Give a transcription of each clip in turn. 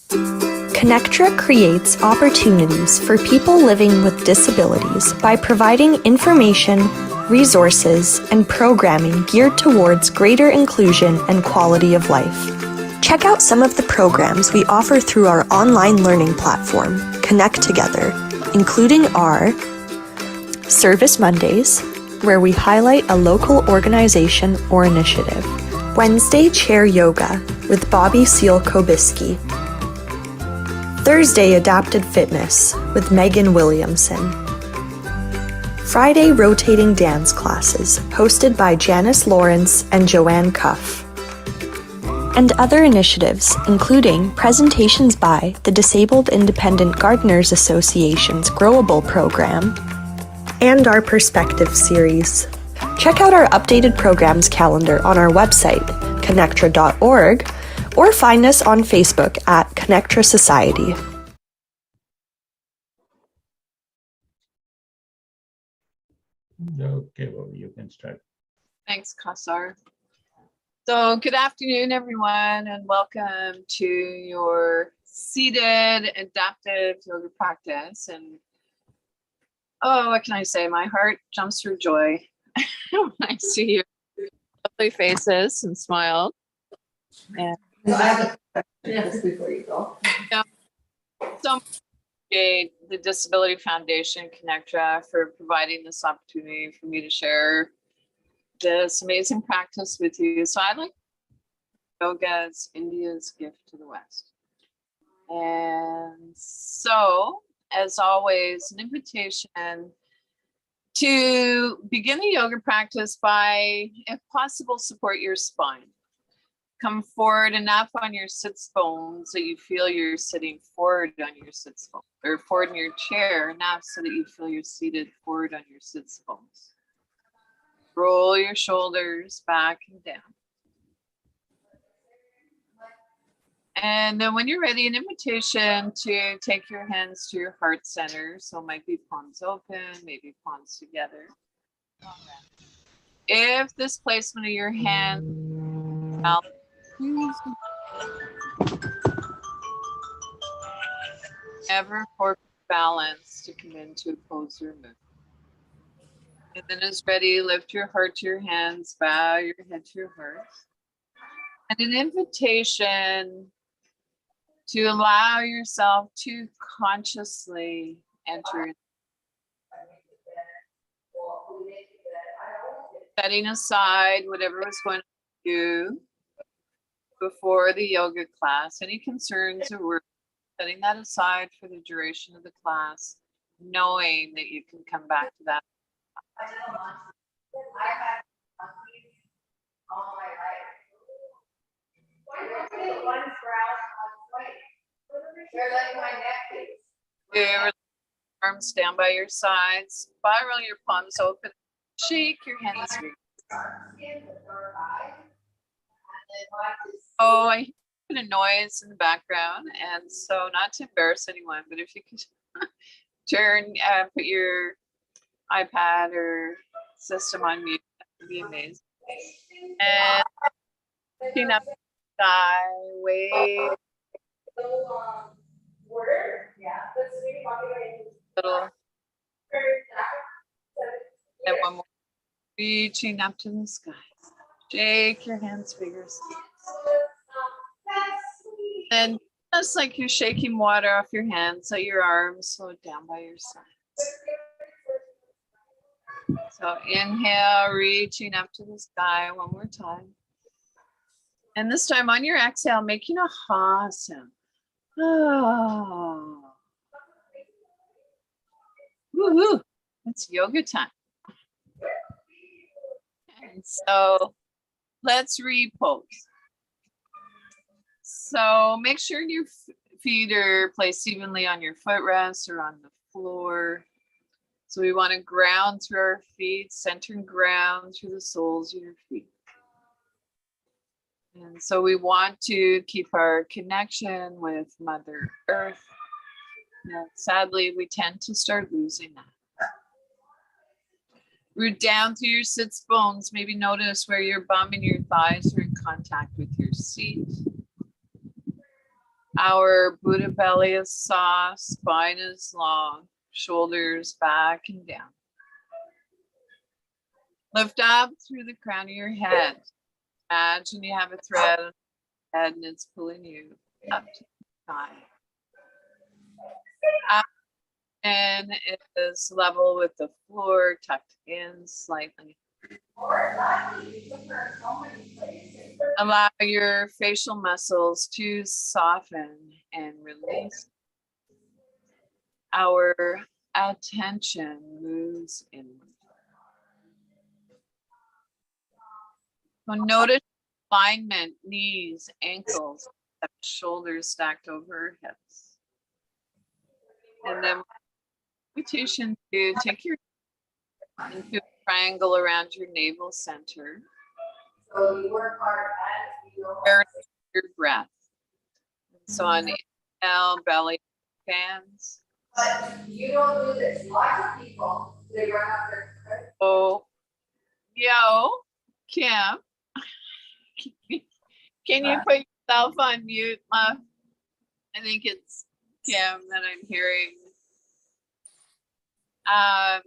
ConnecTogether creates opportunities for people living with disabilities by providing information, resources, and programming geared towards greater inclusion and quality of life. Check out some of the programs we offer through our online learning platform, ConnecTogether, including our Service Mondays, where we highlight a local organization or initiative. Wednesday Chair Yoga with Bobbie Seale-Cobiskey. Thursday Adapted Fitness with Megan Williamson. Friday Rotating Dance Classes hosted by Janice Lawrence and Joanne Cuff. And other initiatives, including presentations by the Disabled Independent Gardeners Association's Growable program and our Perspective series. Check out our updated programs calendar on our website, connectra.org, or find us on Facebook at ConnecTogether Society. Okay, well, you can start. Thanks, Kassar. So good afternoon, everyone, and welcome to your seated adaptive yoga practice. And oh, what can I say? My heart jumps for joy when I see your lovely faces and smiles. And Just before you go. so much appreciate the Disability Foundation ConnecTogether for providing this opportunity for me to share this amazing practice with you. So I like yoga as India's gift to the West. And so, as always, an invitation to begin the yoga practice by, if possible, support your spine. Come forward enough on your sits bones so you feel you're sitting forward on your sits bones, or forward in your chair enough so that you feel you're seated forward on your sits bones. Roll your shoulders back and down. And then when you're ready, an invitation to take your hands to your heart center. So it might be palms open, maybe palms together. If this placement of your hand, never for balance to come into a pose or movement. And then as ready, lift your heart to your hands, bow your head to your heart. And an invitation to allow yourself to consciously enter, setting aside whatever was going to do before the yoga class, any concerns or worries, setting that aside for the duration of the class, knowing that you can come back to that. Your arms down by your sides, spiral your palms open, shake your hands. Oh, I hear a noise in the background, and so not to embarrass anyone, but if you could turn, put your iPad or system on mute, that would be amazing. And looking up the sky, wave. Little. And one more. Reaching up to the sky. Shake your hands vigorously. Then just like you're shaking water off your hands, let your arms slow down by your sides. So inhale, reaching up to the sky one more time. And this time on your exhale, making a ha sound. Oh. Woo-hoo. It's yoga time. And so let's repose. So make sure your feet are placed evenly on your footrest or on the floor. So we want to ground through our feet, center and ground through the soles of your feet. And so we want to keep our connection with Mother Earth. Now, sadly, we tend to start losing that. Root down through your sits bones. Maybe notice where your bum and your thighs are in contact with your seat. Our Buddha belly is soft, spine is long, shoulders back and down. Lift up through the crown of your head. Imagine you have a thread on your head and it's pulling you up to the sky. Up and it is level with the floor, tucked in slightly. Allow your facial muscles to soften and release. Our attention moves inward. So notice alignment, knees, ankles, shoulders stacked over hips. And then invitation to take your into a triangle around your navel center. So you work hard at Your breath. So on inhale, belly expands. But you don't do this. Lots of people, they run up their. Oh, yo, Kim. Can you put yourself on mute, love? I think it's Kim that I'm hearing.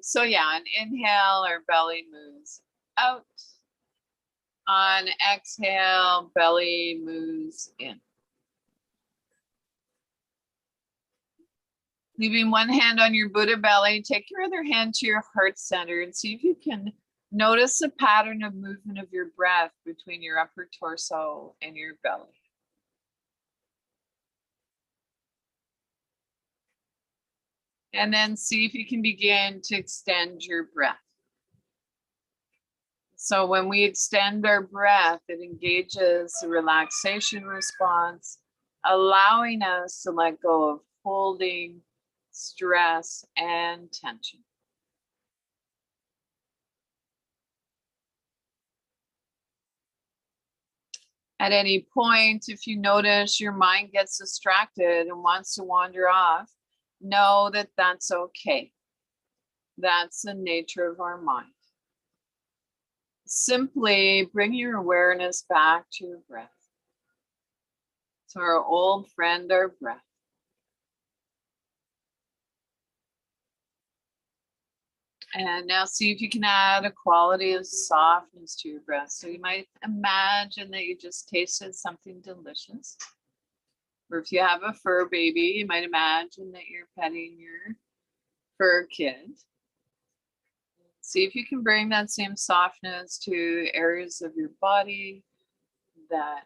So yeah, on inhale, our belly moves out. On exhale, belly moves in. Leaving one hand on your Buddha belly, take your other hand to your heart center and see if you can notice the pattern of movement of your breath between your upper torso and your belly. And then see if you can begin to extend your breath. So when we extend our breath, it engages the relaxation response, allowing us to let go of holding, stress, and tension. At any point, if you notice your mind gets distracted and wants to wander off, know that that's okay. That's the nature of our mind. Simply bring your awareness back to your breath. To our old friend, our breath. And now see if you can add a quality of softness to your breath. So you might imagine that you just tasted something delicious. Or if you have a fur baby, you might imagine that you're petting your fur kid. See if you can bring that same softness to areas of your body that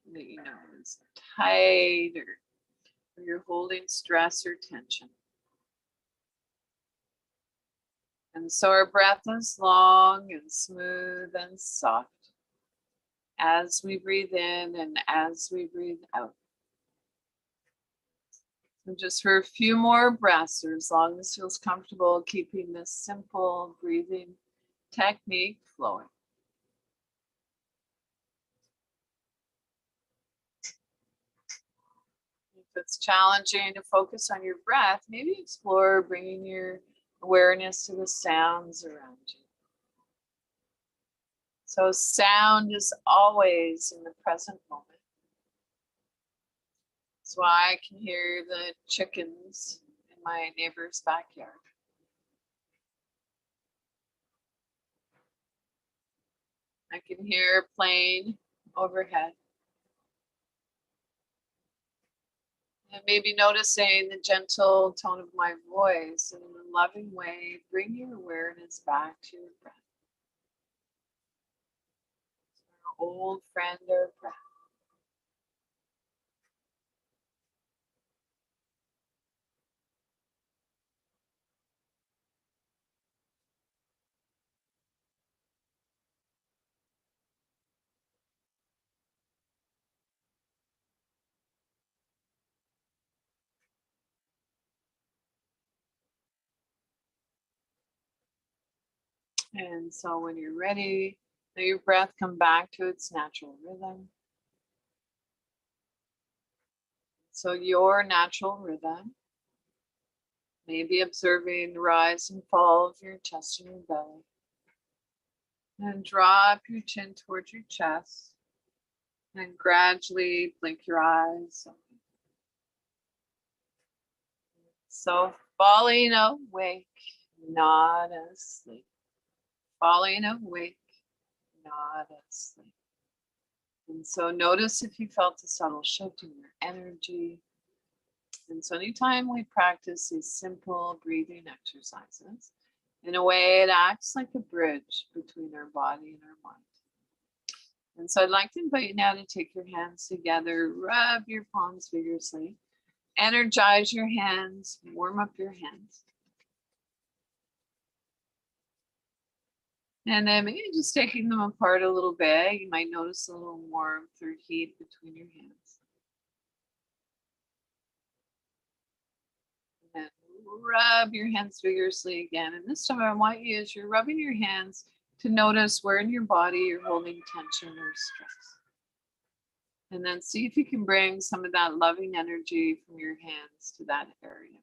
you know is tight, or you're holding stress or tension. And so our breath is long and smooth and soft as we breathe in and as we breathe out. So just for a few more breaths, or as long as it feels comfortable, keeping this simple breathing technique flowing. If it's challenging to focus on your breath, maybe explore bringing your awareness to the sounds around you. So sound is always in the present moment. That's why I can hear the chickens in my neighbor's backyard. I can hear a plane overhead. And maybe noticing the gentle tone of my voice, and in a loving way, bring your awareness back to your breath. Our old friend, our breath. And so when you're ready, let your breath come back to its natural rhythm. So your natural rhythm, maybe observing the rise and fall of your chest and your belly. And draw up your chin towards your chest and gradually blink your eyes. So falling awake, not asleep. Falling awake, not asleep. And so notice if you felt a subtle shift in your energy. And so anytime we practice these simple breathing exercises, in a way it acts like a bridge between our body and our mind. And so I'd like to invite you now to take your hands together, rub your palms vigorously, energize your hands, warm up your hands. And then maybe just taking them apart a little bit, you might notice a little warmth or heat between your hands. And then rub your hands vigorously again. And this time I want you, as you're rubbing your hands, to notice where in your body you're holding tension or stress. And then see if you can bring some of that loving energy from your hands to that area.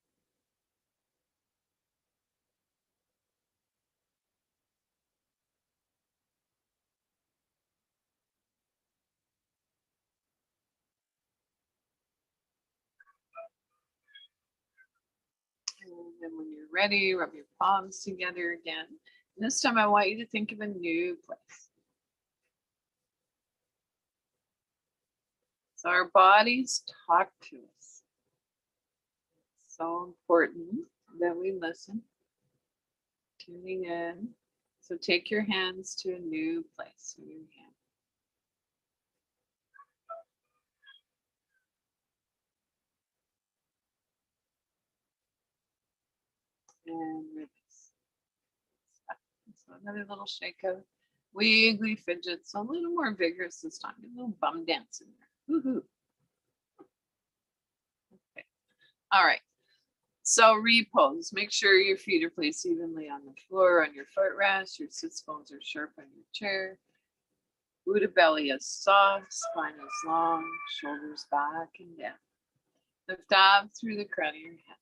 And then when you're ready, rub your palms together again. And this time I want you to think of a new place. So our bodies talk to us. It's so important that we listen, tuning in. So take your hands to a new place in your hand. And release. So another little shake of wiggly fidgets, a little more vigorous this time. A little bum dance in there. Woohoo. Okay. All right. So repose. Make sure your feet are placed evenly on the floor, on your footrest. Your sits bones are sharp on your chair. Buddha belly is soft, spine is long, shoulders back and down. Lift up through the crown of your head.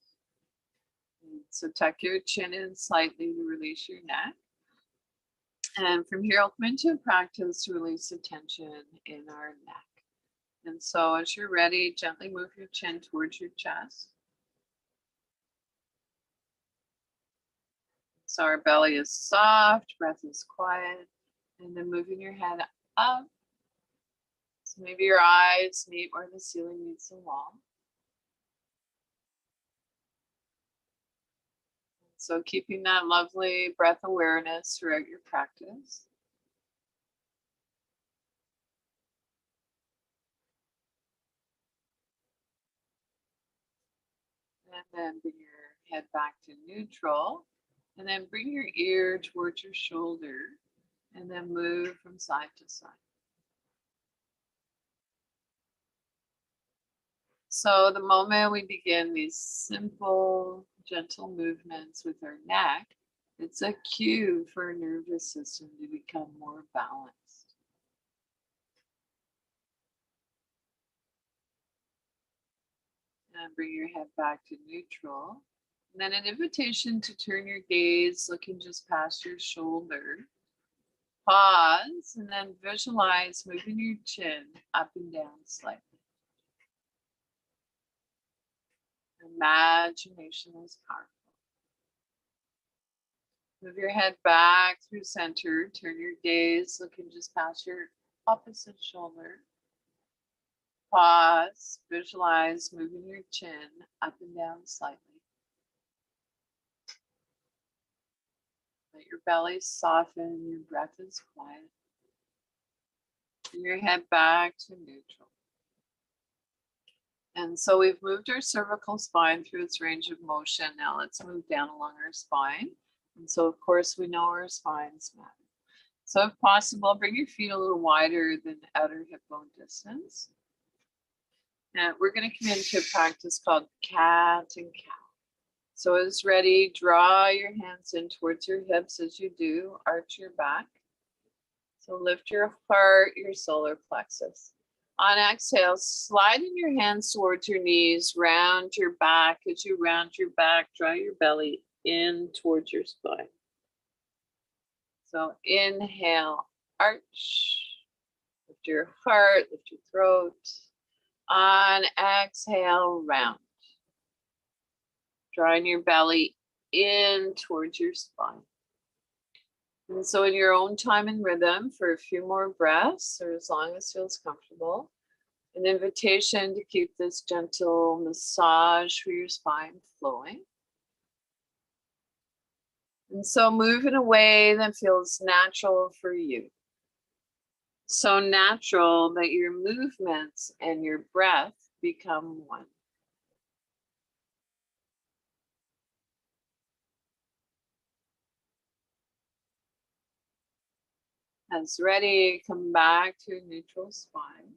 So tuck your chin in slightly to release your neck. And from here, I'll come into a practice to release the tension in our neck. And so as you're ready, gently move your chin towards your chest. So our belly is soft, breath is quiet, and then moving your head up. So maybe your eyes meet where the ceiling meets the wall. So keeping that lovely breath awareness throughout your practice. And then bring your head back to neutral. And then bring your ear towards your shoulder. And then move from side to side. So the moment we begin these simple, gentle movements with our neck, it's a cue for our nervous system to become more balanced. And bring your head back to neutral. And then an invitation to turn your gaze looking just past your shoulder. Pause and then visualize moving your chin up and down slightly. Imagination is powerful. Move your head back through center. Turn your gaze looking just past your opposite shoulder. Pause. Visualize moving your chin up and down slightly. Let your belly soften. Your breath is quiet. Bring your head back to neutral. And so we've moved our cervical spine through its range of motion. Now let's move down along our spine. And so of course we know our spines matter. So if possible, bring your feet a little wider than outer hip bone distance. And we're going to come into a practice called cat and cow. So as ready, draw your hands in towards your hips as you do, arch your back. So lift your heart, your solar plexus. On exhale, sliding your hands towards your knees, round your back. As you round your back, draw your belly in towards your spine. So inhale, arch, lift your heart, lift your throat. On exhale, round. drawing your belly in towards your spine. And so in your own time and rhythm for a few more breaths, or as long as feels comfortable, an invitation to keep this gentle massage for your spine flowing. And so move in a way that feels natural for you. So natural that your movements and your breath become one. As ready, come back to a neutral spine.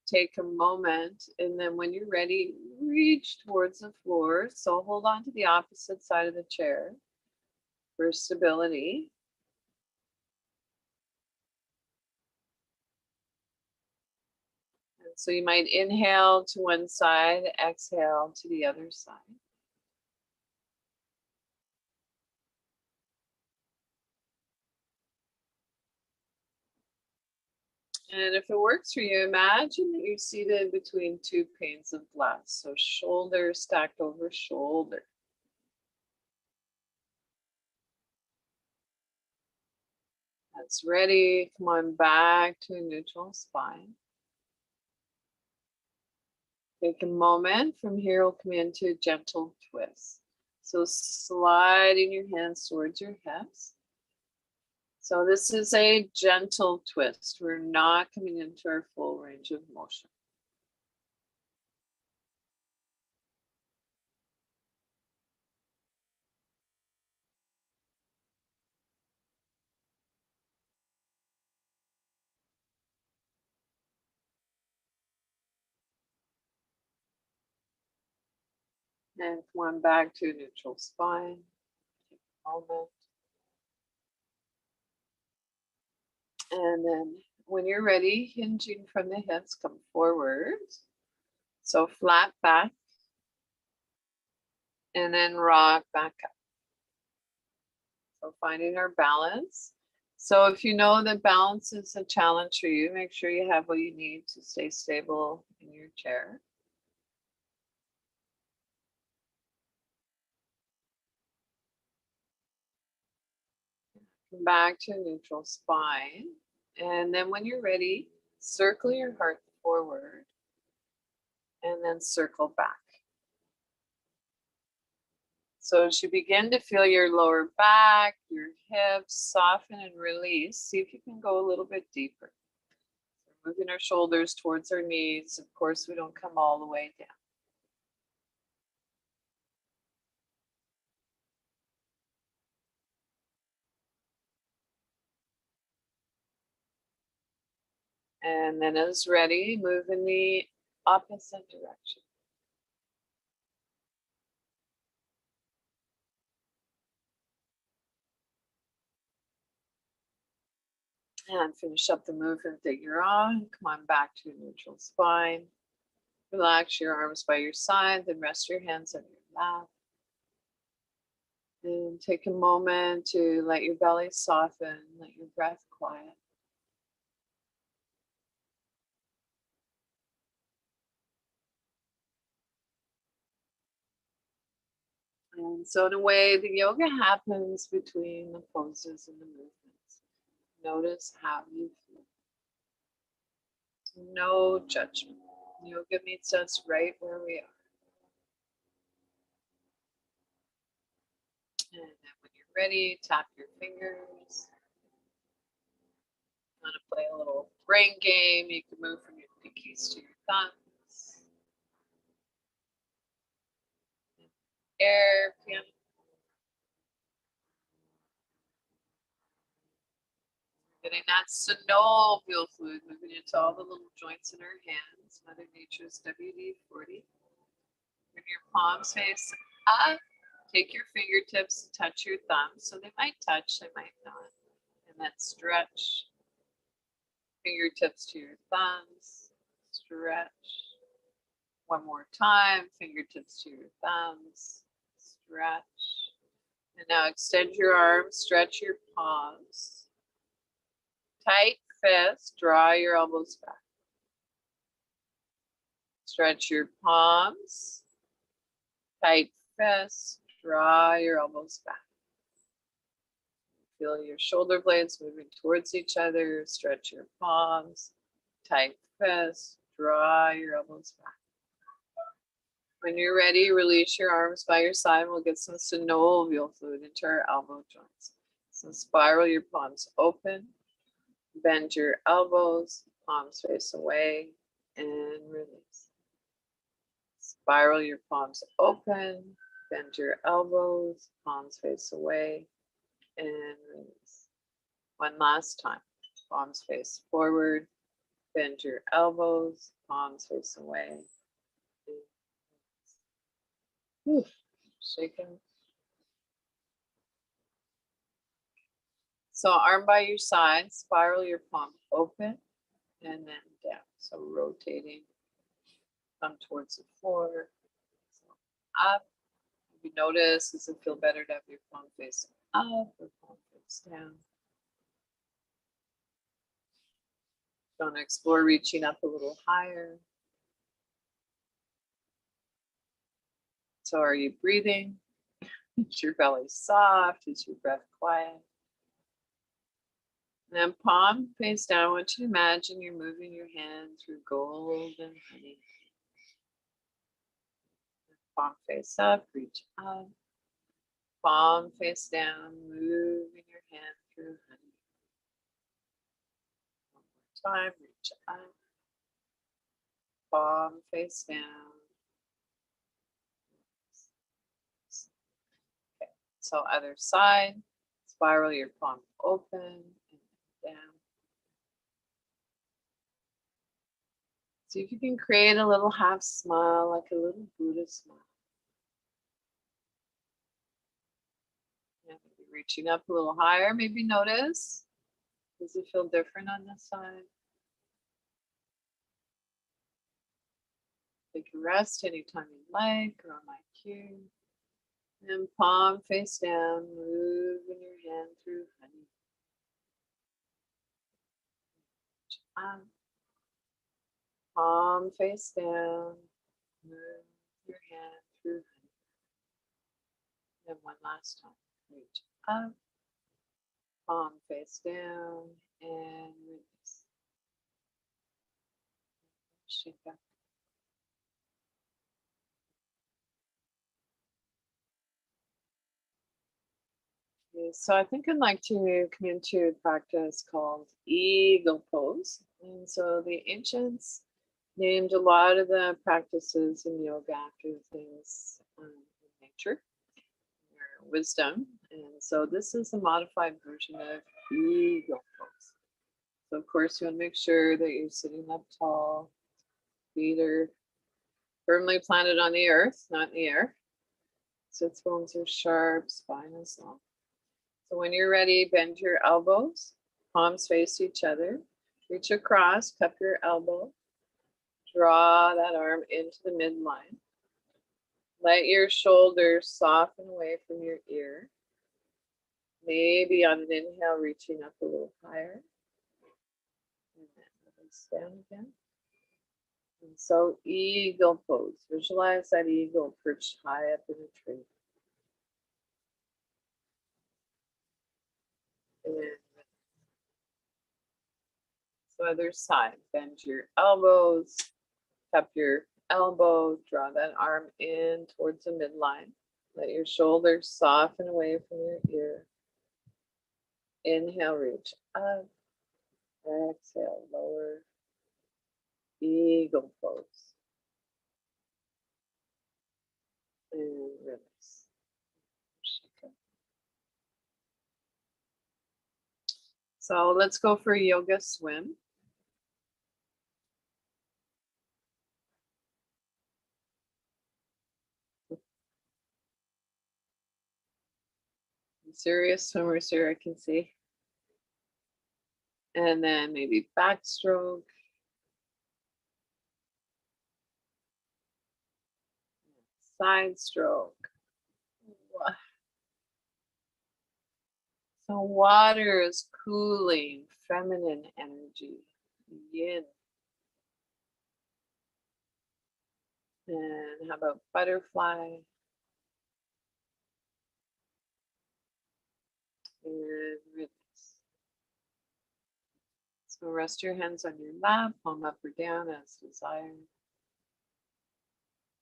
Take a moment, and then when you're ready, reach towards the floor. So hold on to the opposite side of the chair for stability. And so you might inhale to one side, exhale to the other side. And if it works for you, imagine that you're seated between two panes of glass. So shoulder stacked over shoulder. That's ready. Come on back to a neutral spine. Take a moment. From here, we'll come into a gentle twist. So sliding your hands towards your hips. So this is a gentle twist. We're not coming into our full range of motion. And come on back to a neutral spine. Take a moment. And then when you're ready, hinging from the hips, come forward. So flat back. And then rock back up. So finding our balance. So if you know that balance is a challenge for you, make sure you have what you need to stay stable in your chair. Come back to a neutral spine. And then when you're ready, circle your heart forward and then circle back. So as you begin to feel your lower back, your hips soften and release, see if you can go a little bit deeper. We're moving our shoulders towards our knees. Of course, we don't come all the way down. And then as ready, move in the opposite direction. And finish up the movement that you're on. Come on back to a neutral spine. Relax your arms by your side, then rest your hands on your lap. And take a moment to let your belly soften, let your breath quiet. And so in a way, the yoga happens between the poses and the movements. Notice how you feel. No judgment. Yoga meets us right where we are. And then when you're ready, tap your fingers. Want to play a little brain game? You can move from your pinkies to your thumbs. Air piano. Getting that synovial fluid moving into all the little joints in our hands. Mother Nature's WD-40. Bring your palms face up. Take your fingertips and touch your thumbs. So they might touch, they might not. And then stretch. Fingertips to your thumbs. Stretch. One more time. Fingertips to your thumbs. Stretch. And now extend your arms. Stretch your palms. Tight fist, draw your elbows back. Stretch your palms. Tight fist. Draw your elbows back. Feel your shoulder blades moving towards each other. Stretch your palms. Tight fist. Draw your elbows back. When you're ready, release your arms by your side. We'll get some synovial fluid into our elbow joints. So spiral your palms open. Bend your elbows. Palms face away. And release. Spiral your palms open. Bend your elbows. Palms face away. And release. One last time. Palms face forward. Bend your elbows. Palms face away. Shaking. So arm by your side, spiral your palm open and then down. So rotating, come towards the floor. So up. If you notice, does it feel better to have your palm face up or palm face down? Want to explore reaching up a little higher. So are you breathing? Is your belly soft? Is your breath quiet? And then palm face down. I want you to imagine you're moving your hand through golden honey. Palm face up, reach up. Palm face down, moving your hand through honey. One more time, reach up. Palm face down. Okay, so other side, spiral your palm open and down. See if you can create a little half smile, like a little Buddha smile. Yeah, maybe reaching up a little higher, maybe notice. Does it feel different on this side? Take a rest anytime you like or on my cue. And palm face down, moving your hand through honey. Palm face down, move your hand through honey. And one last time, reach up, palm face down, and release. Shake up. Okay, so I think I'd like to come into a practice called eagle pose. And so the ancients named a lot of the practices in yoga after things in nature, or wisdom. And so this is a modified version of eagle pose. So of course you want to make sure that you're sitting up tall, feet are firmly planted on the earth, not in the air. Sits bones are sharp, spine is long. So when you're ready, bend your elbows, palms face each other, reach across, cup your elbow, draw that arm into the midline. Let your shoulders soften away from your ear. Maybe on an inhale, reaching up a little higher. And then release down again. And so eagle pose. Visualize that eagle perched high up in a tree. And so other side, bend your elbows, cup your elbow, draw that arm in towards the midline. Let your shoulders soften away from your ear. Inhale, reach up. Exhale, lower. Eagle pose. And release. So let's go for a yoga swim. Serious swimmers here, I can see. And then maybe backstroke. Side stroke. So water is cooling, feminine energy, yin. And how about butterfly? And release. So rest your hands on your lap, palm up or down as desired.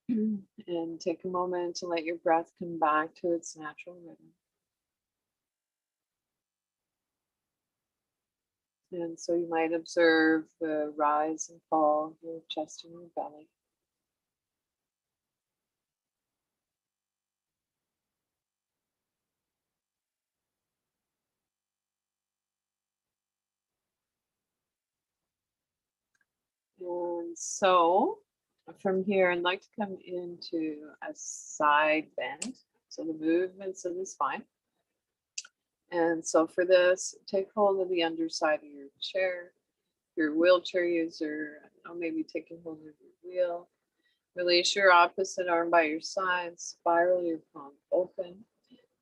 And take a moment to let your breath come back to its natural rhythm. And so you might observe the rise and fall of your chest and your belly. And so from here, I'd like to come into a side bend. So the movements of the spine. And so for this, take hold of the underside of your chair. If you're a wheelchair user, maybe taking hold of your wheel. Release your opposite arm by your side, spiral your palm open.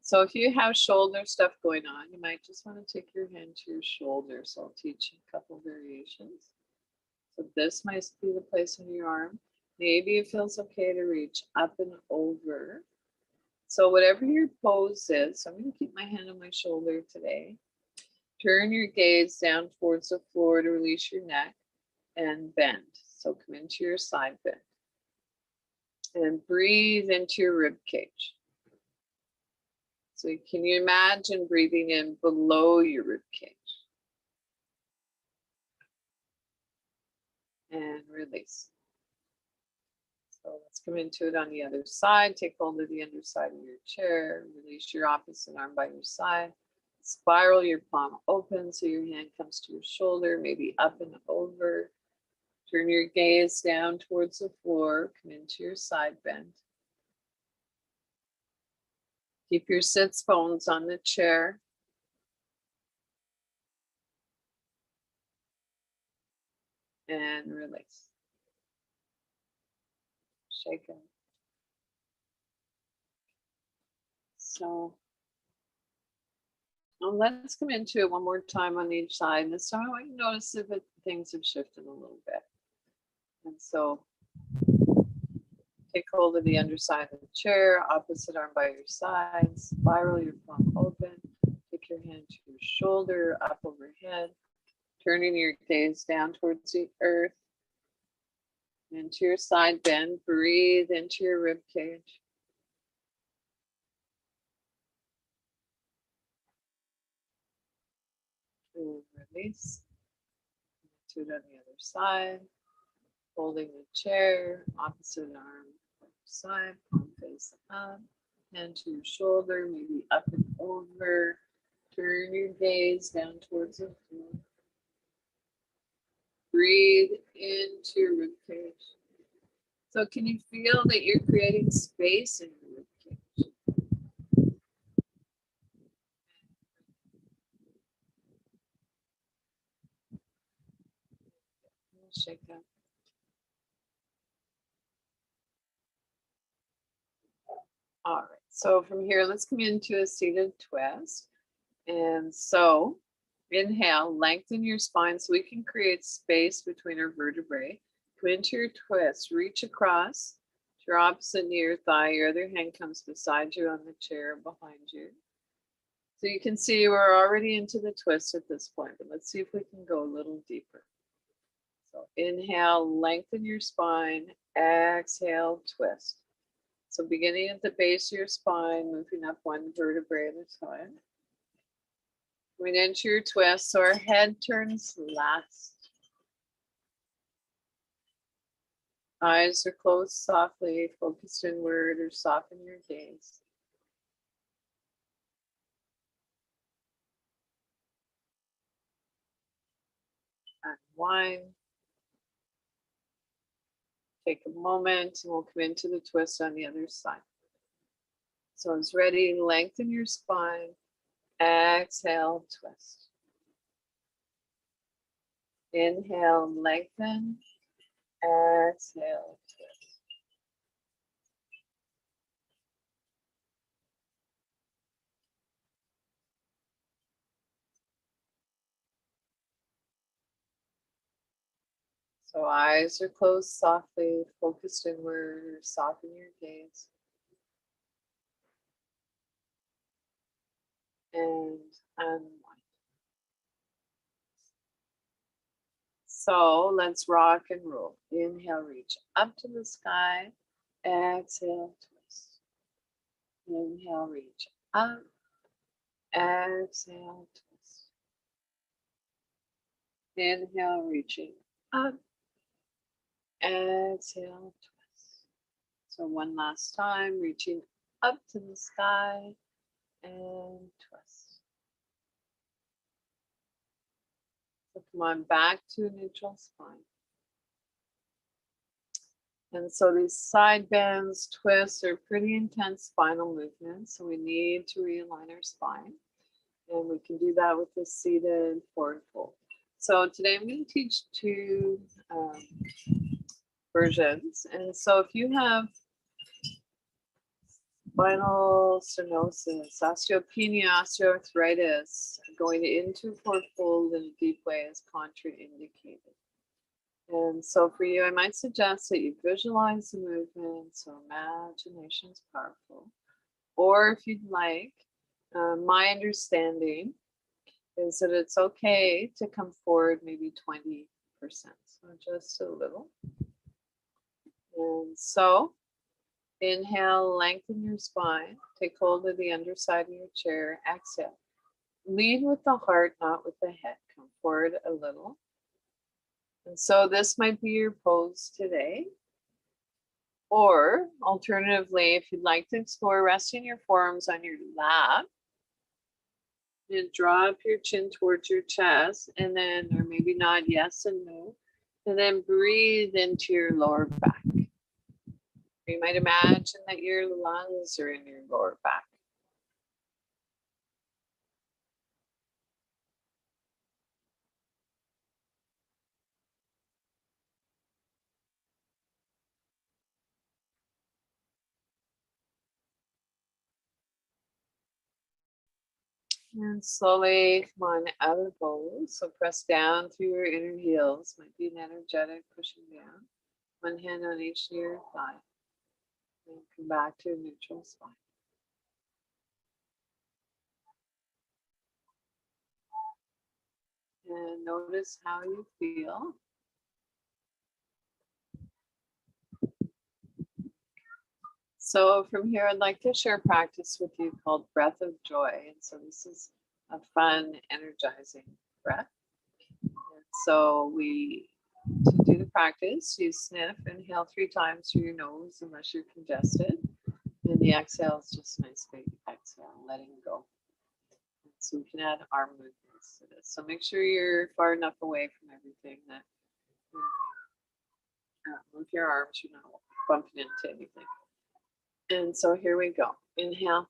So if you have shoulder stuff going on, you might just want to take your hand to your shoulder. So I'll teach you a couple variations. So this might be the place on your arm. Maybe it feels okay to reach up and over. So whatever your pose is, so I'm going to keep my hand on my shoulder today. Turn your gaze down towards the floor to release your neck and bend. So come into your side bend. And breathe into your rib cage. So can you imagine breathing in below your rib cage? And release. So let's come into it on the other side. Take hold of the underside of your chair. Release your opposite arm by your side. Spiral your palm open so your hand comes to your shoulder, maybe up and over. Turn your gaze down towards the floor. Come into your side bend. Keep your sits bones on the chair. And release. Shake it. So let's come into it one more time on each side. And this time I want you to notice if things have shifted a little bit. And so take hold of the underside of the chair, opposite arm by your side, spiral your palm open, take your hand to your shoulder, up overhead, turning your gaze down towards the earth, into your side bend, breathe into your rib cage. And release. Do it on the other side. Holding the chair, opposite arm side, palm face up, hand to your shoulder, maybe up and over. Turn your gaze down towards the floor. Breathe into your rib cage. So can you feel that you're creating space in your rib cage? Shake that. All right, so from here, let's come into a seated twist. And so inhale, lengthen your spine so we can create space between our vertebrae. Come into your twist, reach across to your opposite knee or thigh. Your other hand comes beside you on the chair behind you. So you can see we're already into the twist at this point, but let's see if we can go a little deeper. So inhale, lengthen your spine, exhale, twist. So beginning at the base of your spine, moving up one vertebrae at a time. Going into your twist, so our head turns last. Eyes are closed softly, focused inward or soften your gaze. Unwind. Take a moment and we'll come into the twist on the other side. So it's ready, lengthen your spine, exhale, twist. Inhale, lengthen, exhale, twist. So eyes are closed softly, focused inward, soften your gaze. And unwind. So let's rock and roll. Inhale, reach up to the sky. Exhale, twist. Inhale, reach up. Exhale, twist. Inhale, reaching up. Exhale, twist. So one last time, reaching up to the sky and twist. So come on back to a neutral spine. And so these side bends, twists are pretty intense spinal movements. So we need to realign our spine. And we can do that with the seated forward fold. So today I'm going to teach two versions. And so if you have spinal stenosis, osteopenia, osteoarthritis, going into forward fold in a deep way is contraindicated. And so for you, I might suggest that you visualize the movement, so imagination is powerful. Or if you'd like, my understanding is that it's okay to come forward maybe 20%, so just a little. And so inhale, lengthen your spine, take hold of the underside of your chair, exhale. Lead with the heart, not with the head. Come forward a little. And so this might be your pose today. Or alternatively, if you'd like to explore resting your forearms on your lap, and draw up your chin towards your chest, and then, or maybe nod yes and no, and then breathe into your lower back. You might imagine that your lungs are in your lower back. And slowly come on out of bows. So press down through your inner heels. Might be an energetic pushing down. One hand on each of your thigh. And come back to a neutral spine. And notice how you feel. So from here, I'd like to share a practice with you called Breath of Joy. And so this is a fun, energizing breath. And so to do the practice, you sniff, inhale 3 times through your nose unless you're congested. And the exhale is just a nice big exhale, letting go. And so we can add arm movements to this. So make sure you're far enough away from everything that move your arms, you're not bumping into anything. And so here we go. Inhale,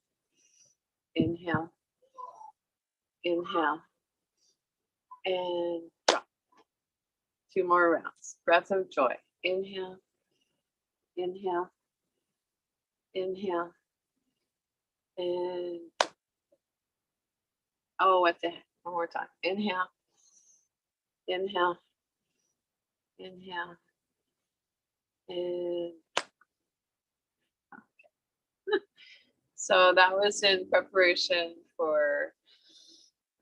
inhale, inhale, and drop. 2 more rounds. Breath of joy. Inhale, inhale, inhale, and oh, what the heck? One more time. Inhale, inhale, inhale, and so that was in preparation for,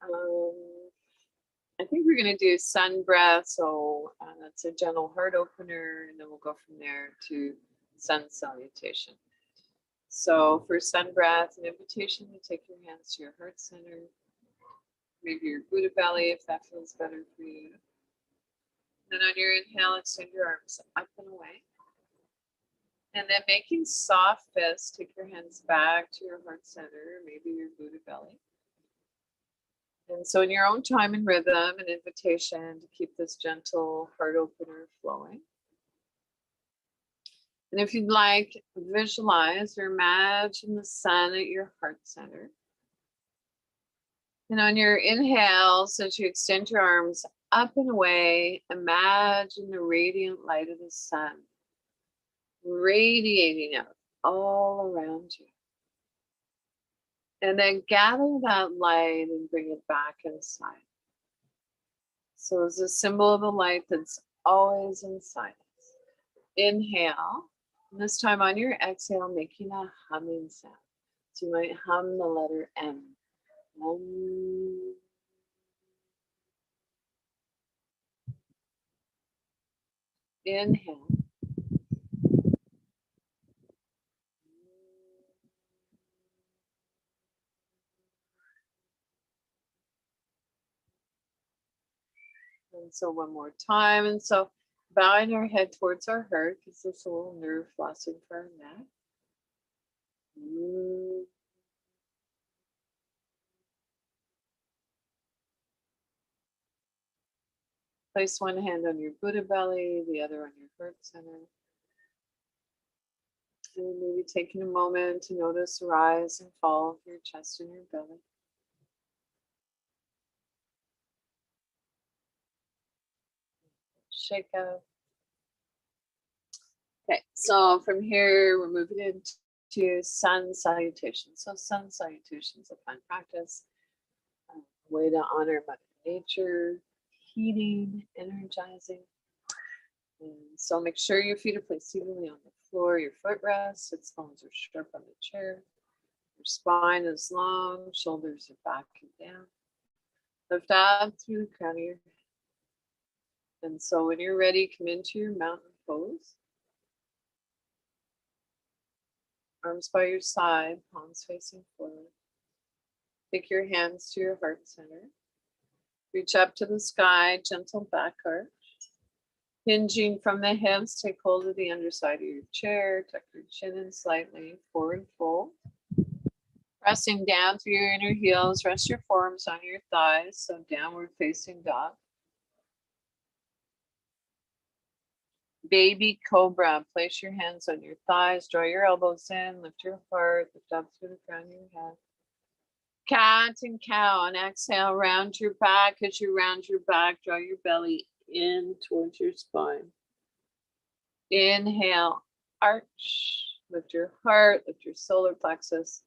I think we're going to do sun breath. So that's a gentle heart opener, and then we'll go from there to sun salutation. So for sun breath, an invitation to take your hands to your heart center, maybe your Buddha belly if that feels better for you. Then on your inhale, extend your arms up and away. And then making soft fists, take your hands back to your heart center, maybe your Buddha belly. And so in your own time and rhythm, an invitation to keep this gentle heart opener flowing. And if you'd like, visualize or imagine the sun at your heart center. And on your inhales, as you extend your arms up and away, imagine the radiant light of the sun radiating out all around you. And then gather that light and bring it back inside. So it's a symbol of the light that's always in silence. Inhale. And this time on your exhale, making a humming sound. So you might hum the letter M. Inhale. And so one more time. And so bowing our head towards our heart gives us a little nerve flossing for our neck. Place one hand on your Buddha belly, the other on your heart center. And maybe taking a moment to notice the rise and fall of your chest and your belly. Shake out. Okay, so from here, we're moving into sun salutation. So sun salutation is a fun practice, a way to honor Mother Nature, heating, energizing. And so make sure your feet are placed evenly on the floor, your footrest, sits bones are sharp on the chair. Your spine is long, shoulders are back and down. Lift out through the crown of your head. And so when you're ready, come into your mountain pose. Arms by your side, palms facing forward. Take your hands to your heart center. Reach up to the sky, gentle back arch. Hinging from the hips, take hold of the underside of your chair. Tuck your chin in slightly, forward fold. Pressing down through your inner heels, rest your forearms on your thighs, so downward facing dog. Baby cobra, place your hands on your thighs, draw your elbows in, lift your heart, lift up through the crown of your head. Cat and cow, on exhale, round your back. As you round your back, draw your belly in towards your spine. Inhale, arch, lift your heart, lift your solar plexus.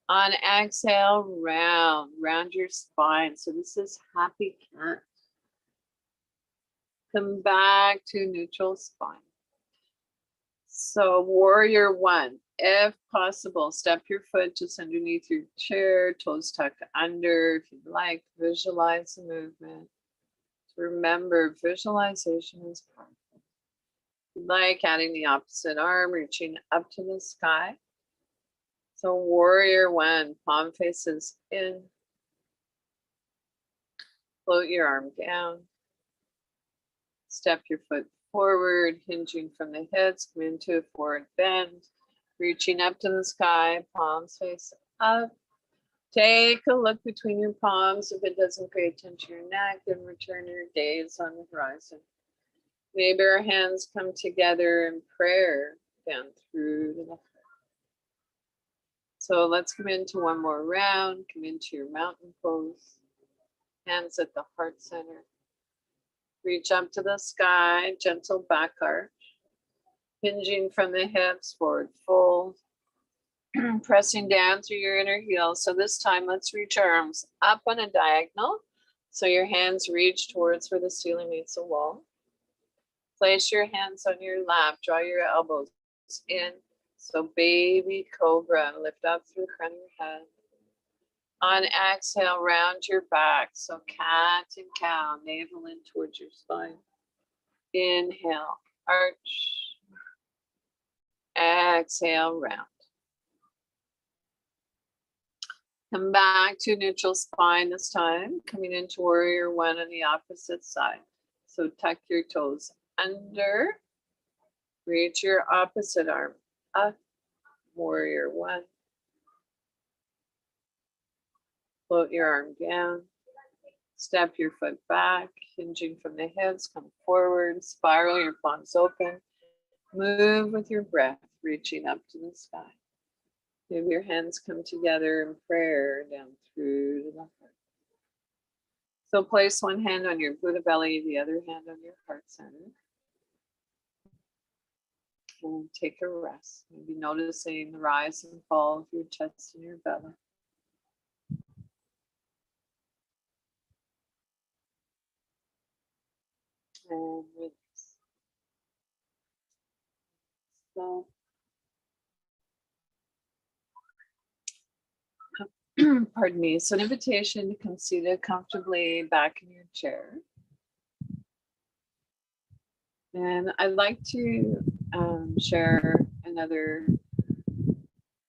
On exhale, round your spine. So this is happy cat. Come back to neutral spine. So warrior one, if possible, step your foot just underneath your chair, toes tucked under. If you'd like, visualize the movement. Remember, visualization is powerful. If you'd like, adding the opposite arm, reaching up to the sky. So warrior one, palm faces in. Float your arm down. Step your foot forward, hinging from the hips, come into a forward bend, reaching up to the sky, palms face up. Take a look between your palms. If it doesn't create tension in your neck, then return your gaze on the horizon. Maybe our hands come together in prayer down through the neck. So let's come into one more round. Come into your mountain pose. Hands at the heart center. Reach up to the sky, gentle back arch. Hinging from the hips, forward fold. Pressing down through your inner heels. So this time, let's reach our arms up on a diagonal. So your hands reach towards where the ceiling meets the wall. Place your hands on your lap. Draw your elbows in. So baby cobra, lift up through the crown of your head. On exhale, round your back. So cat and cow, navel in towards your spine. Inhale, arch. Exhale, round. Come back to neutral spine this time, coming into warrior one on the opposite side. So tuck your toes under. Reach your opposite arm up. Warrior one. Float your arm down. Step your foot back, hinging from the hips, come forward, spiral your palms open. Move with your breath, reaching up to the sky. Maybe your hands come together in prayer down through to the heart. So place one hand on your Buddha belly, the other hand on your heart center. And take a rest. Maybe noticing the rise and fall of your chest and your belly. And release. Pardon me. So an invitation to come seated comfortably back in your chair. And I'd like to share another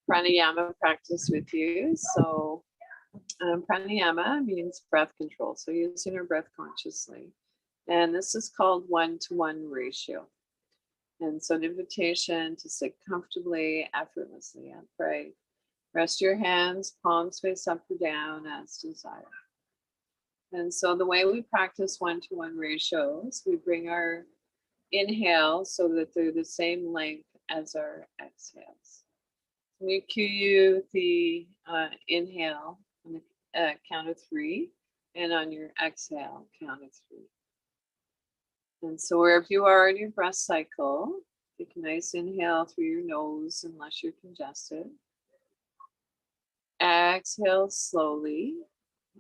pranayama practice with you. So pranayama means breath control. So using your breath consciously. And this is called 1-to-1 ratio. And so an invitation to sit comfortably, effortlessly, upright. Rest your hands, palms face up or down as desired. And so the way we practice 1-to-1 ratios, we bring our inhales so that they're the same length as our exhales. We cue you with the inhale on the count of 3, and on your exhale, count of 3. And so wherever you are in your breath cycle, take a nice inhale through your nose unless you're congested. Exhale slowly,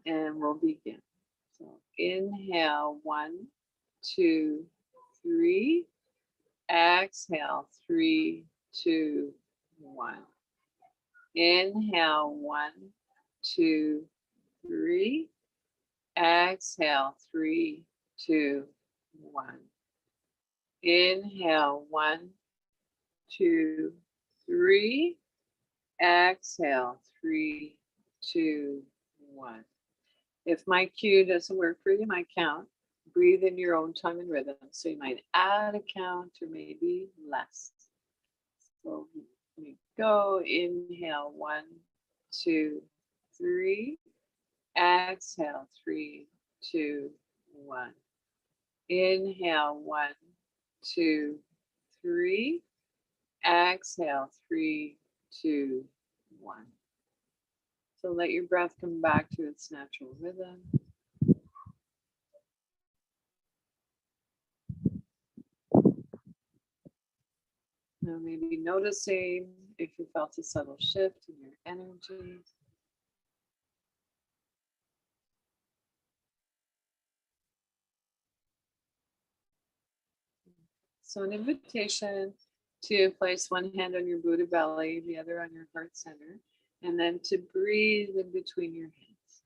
and we'll begin. So inhale, 1, 2, 3. Exhale, 3, 2, 1. Inhale, 1, 2, 3. Exhale, 3, 2, 1. Inhale, 1, 2, 3. Exhale, 3, 2, 1. If my cue doesn't work for you, my count, breathe in your own time and rhythm. So you might add a count or maybe less. So we go. Inhale, 1, 2, 3. Exhale, 3, 2, 1. Inhale, 1, 2, 3. Exhale, 3, 2, 1. So let your breath come back to its natural rhythm. Now maybe noticing if you felt a subtle shift in your energy. So an invitation to place one hand on your Buddha belly, the other on your heart center, and then to breathe in between your hands.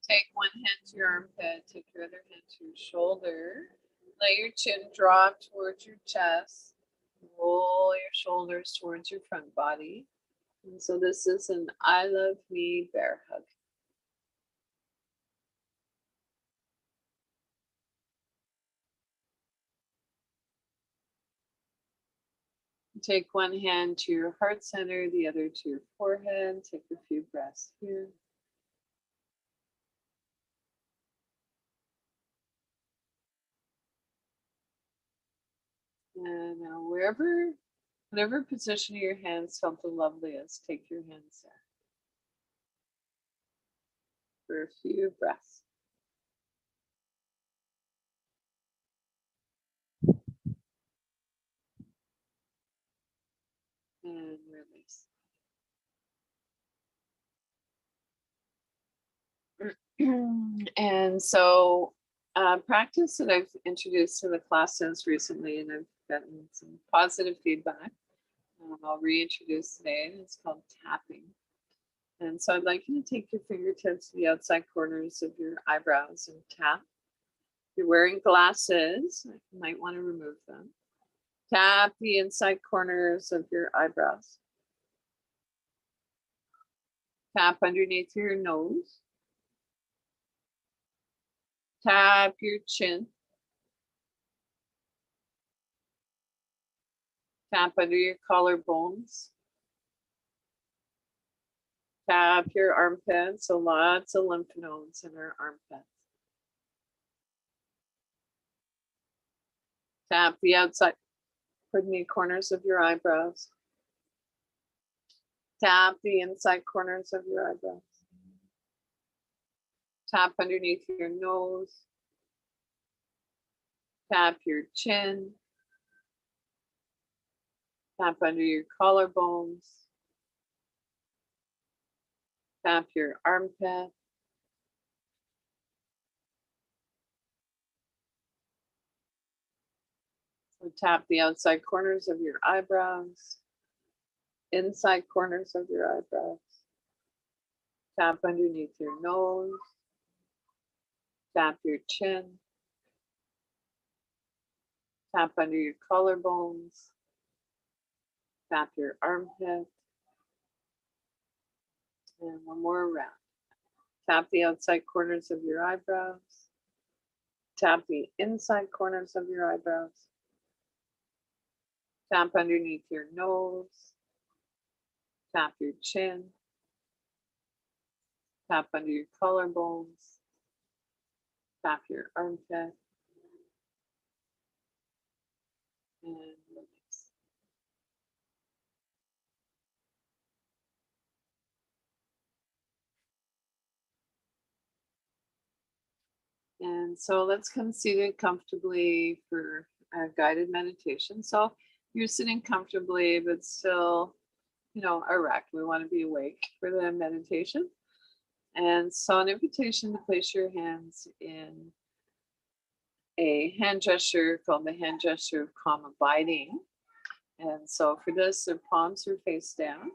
Take one hand to your armpit, take your other hand to your shoulder. Let your chin drop towards your chest. Roll your shoulders towards your front body. And so this is an I love me bear hug. Take one hand to your heart center, the other to your forehead. Take a few breaths here. And now whatever position of your hands felt the loveliest, take your hands there for a few breaths. And release. And so practice that I've introduced to the classes recently, and I've gotten some positive feedback. I'll reintroduce today, and it's called tapping. And so I'd like you to take your fingertips to the outside corners of your eyebrows and tap. If you're wearing glasses, you might want to remove them. Tap the inside corners of your eyebrows. Tap underneath your nose. Tap your chin. Tap under your collarbones. Tap your armpits, so lots of lymph nodes in our armpits. Tap the outside, corners of your eyebrows. Tap the inside corners of your eyebrows. Tap underneath your nose. Tap your chin. Tap under your collarbones. Tap your armpit. So tap the outside corners of your eyebrows, inside corners of your eyebrows. Tap underneath your nose. Tap your chin. Tap under your collarbones. Tap your armpit. And one more round. Tap the outside corners of your eyebrows. Tap the inside corners of your eyebrows. Tap underneath your nose. Tap your chin. Tap under your collarbones. Tap your armpit. And release. And so let's come seated comfortably for a guided meditation. So you're sitting comfortably, but still, erect. We want to be awake for the meditation. And so an invitation to place your hands in a hand gesture called the hand gesture of calm abiding. And so for this, the palms are face down.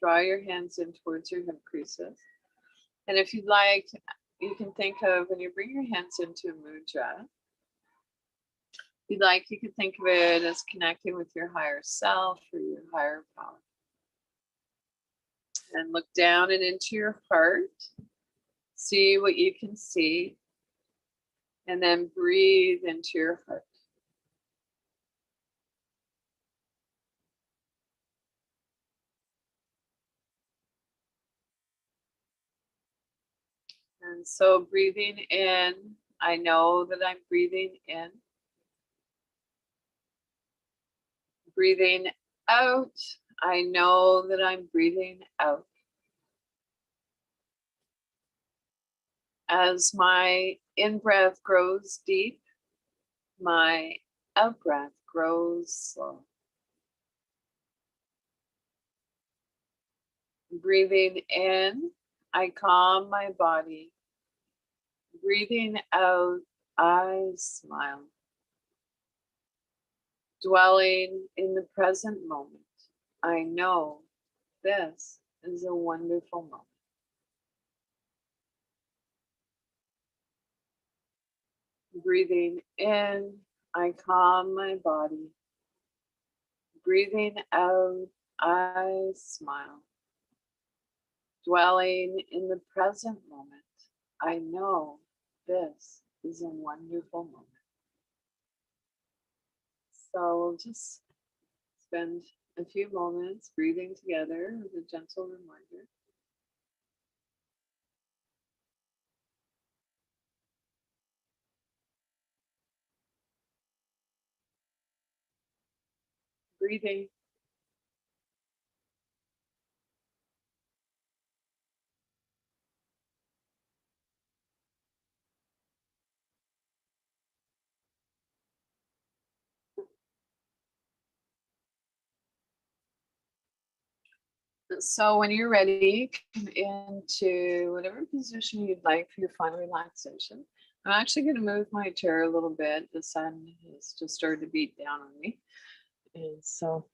Draw your hands in towards your hip creases. And if you'd like, you can think of when you bring your hands into a mudra, if you'd like, you can think of it as connecting with your higher self or your higher power. And look down and into your heart. See what you can see. And then breathe into your heart. And so breathing in, I know that I'm breathing in. Breathing out, I know that I'm breathing out. As my in-breath grows deep, my out-breath grows slow. Breathing in, I calm my body. Breathing out, I smile. Dwelling in the present moment, I know this is a wonderful moment. Breathing in, I calm my body. Breathing out, I smile. Dwelling in the present moment, I know this is a wonderful moment. So we'll just spend a few moments breathing together with a gentle reminder. Breathing. So when you're ready, come into whatever position you'd like for your final relaxation. I'm actually going to move my chair a little bit. The sun has just started to beat down on me. And so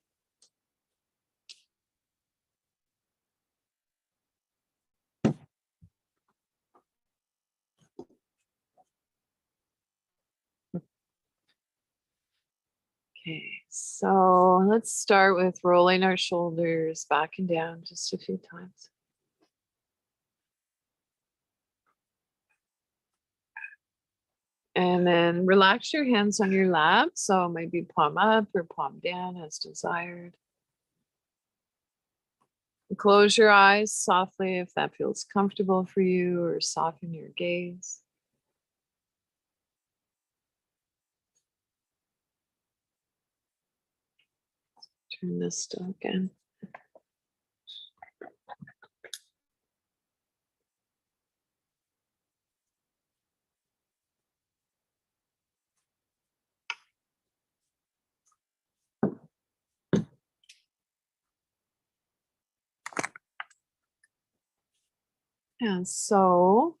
okay, so let's start with rolling our shoulders back and down just a few times. And then relax your hands on your lap. So maybe palm up or palm down as desired. Close your eyes softly if that feels comfortable for you, or soften your gaze. Turn this to again. And so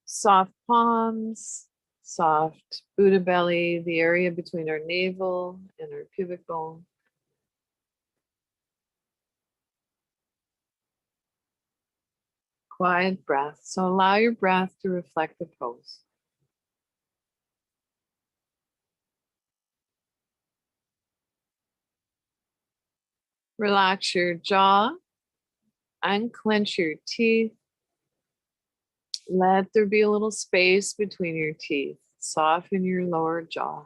soft palms, soft Buddha belly, the area between our navel and our pubic bone. Quiet breath. So allow your breath to reflect the pose. Relax your jaw, unclench your teeth. Let there be a little space between your teeth. Soften your lower jaw.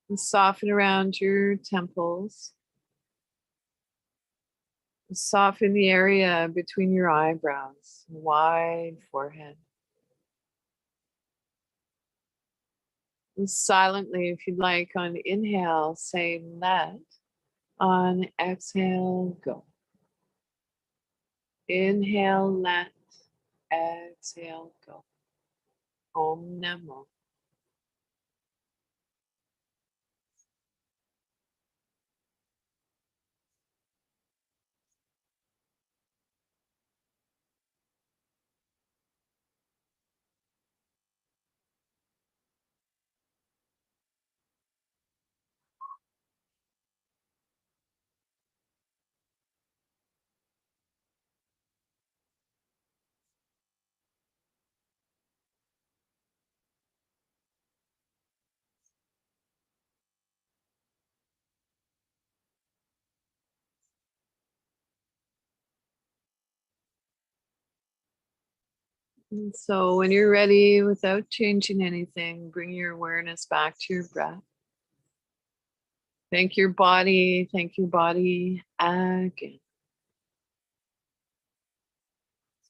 And soften around your temples. Soften the area between your eyebrows, wide forehead. And silently, if you'd like, on inhale, say let. On exhale, go. Inhale, let. Exhale, go. Om Namo. And so when you're ready, without changing anything, bring your awareness back to your breath. Thank your body again.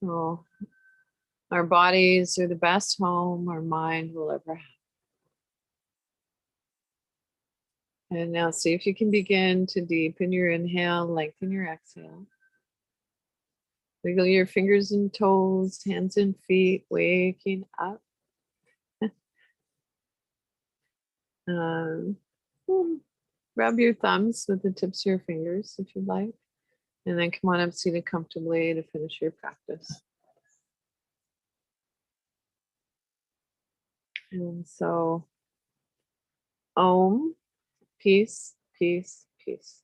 So our bodies are the best home our mind will ever have. And now see if you can begin to deepen your inhale, lengthen your exhale. Wiggle your fingers and toes, hands and feet, waking up. Um, Rub your thumbs with the tips of your fingers if you'd like. And then come on up seated comfortably to finish your practice. And so, Om, peace, peace, peace.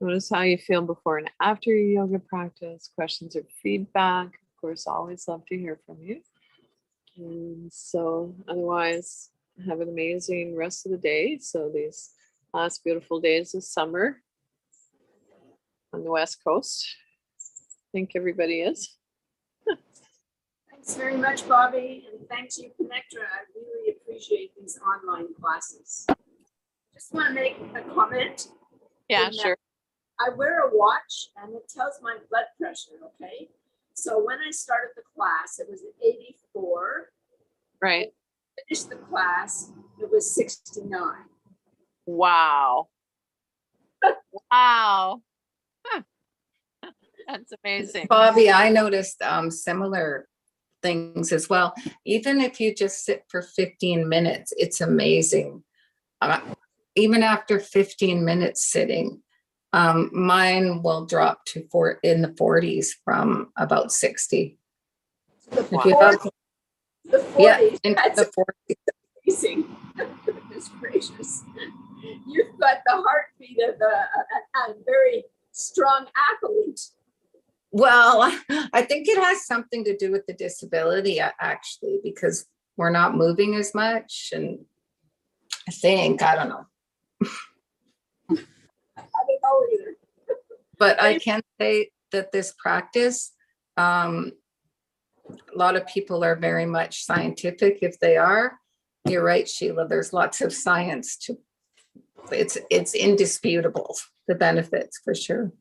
Notice how you feel before and after your yoga practice. Questions or feedback. Of course, always love to hear from you. And so otherwise, have an amazing rest of the day. So these last beautiful days of summer on the West Coast. I think everybody is. Thanks very much, Bobbie, and thanks you, ConnecTogether. I really appreciate these online classes. Just want to make a comment. Yeah, sure. I wear a watch and it tells my blood pressure, okay? So when I started the class, it was at 84. Right. Finished the class, it was 69. Wow. Wow. Huh. That's amazing. Bobbie, I noticed similar things as well. Even if you just sit for 15 minutes, it's amazing. Even after 15 minutes sitting, mine will drop to in the 40s from about 60. The If you have, 40s, the 40s, yeah, into that's the 40s. amazing. Goodness gracious. You've got the heartbeat of a very strong athlete. Well, I think it has something to do with the disability, actually, because we're not moving as much. And I don't know. I don't know either. But I can say that this practice, a lot of people are very much scientific. If they are, you're right, Sheila, there's lots of science to it's indisputable, the benefits for sure.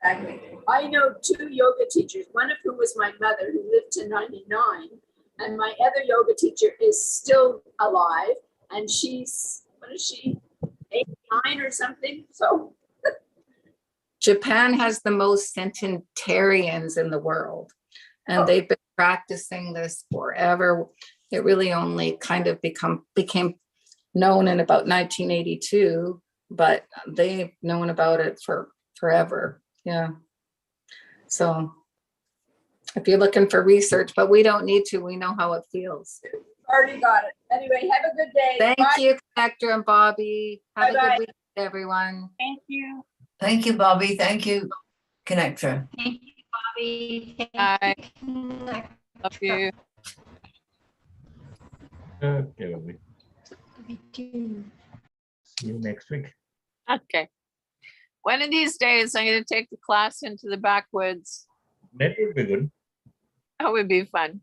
Exactly. I know 2 yoga teachers, one of whom was my mother who lived to 99, and my other yoga teacher is still alive, and she's, what is she, 89 or something? So Japan has the most centenarians in the world, and they've been practicing this forever. It really only kind of became known in about 1982, but they've known about it for forever. Yeah. So if you're looking for research, but we don't need to. We know how it feels. Already got it. Anyway, have a good day. Thank Bye. you, Connector and Bobbie. Have a Bye-bye. good week, everyone. Thank you. Thank you, Bobbie. Thank you, Connector. Thank you, Bobbie. Thank Bye. you. Love you. Okay, Bobbie. Me too. See you next week. Okay. One of these days, I'm going to take the class into the backwoods. That would be good. That would be fun.